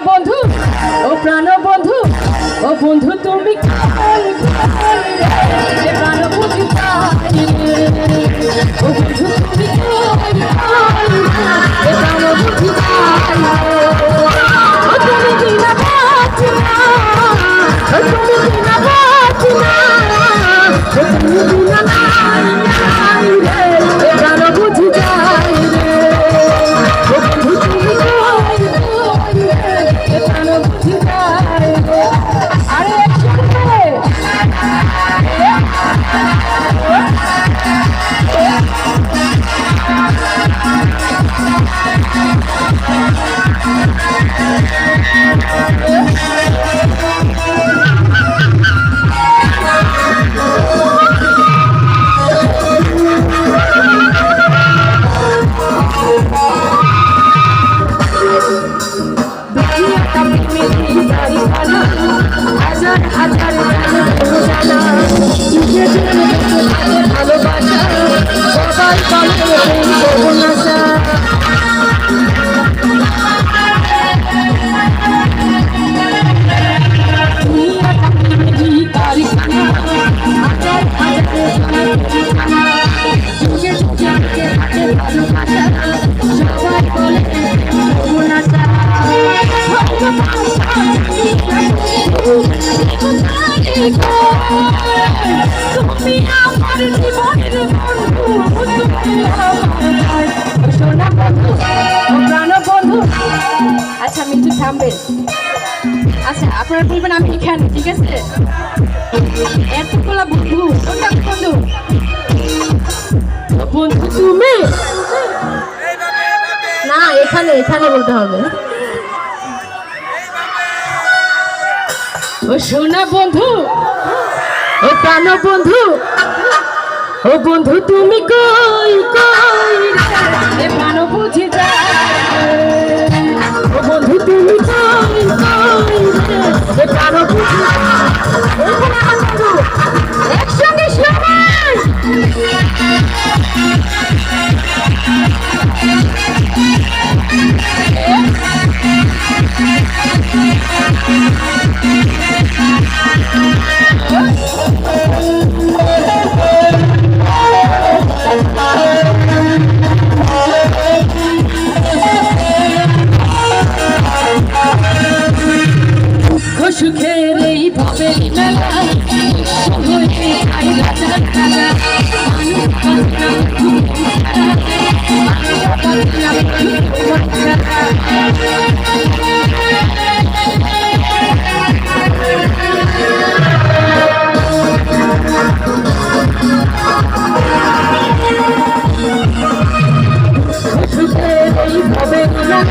বন্ধু ও প্রাণ বন্ধু ও বন্ধু তুমি প্রাণ বুঝি ও বন্ধু তুমি প্রাণ বুঝি তুমি বিনা বাঁচি না তুমি বিনা বাঁচি না তুমি বিনা নাই রে প্রাণ বুঝি যাই রে বন্ধু তুমি প্রাণ বুঝি যাই রে আরে একসাথে হাজার হাজার ভালোবাসা সবাই সর্বনাশা তুমি আমার জীবনের বন্ধু সোনা বন্ধু প্রাণ বন্ধু আচ্ছা মিঠু থামবে আচ্ছা আপনারা বলবেন আমি এখানে ঠিক আছে এতগুলা বন্ধু কোনটা বন্ধু বন্ধু তুমি না এখানে এখানে বলতে হবে ও সোনা বন্ধু ও প্রাণ বন্ধু ও বন্ধু তুমি কই কই রে প্রাণ বুঝি যায় ও বন্ধু তুমি কই কই রে প্রাণ বুঝি একসঙ্গে সবাই সুখের এই ভাবে মেলা সুখের এই ভাবে মেলা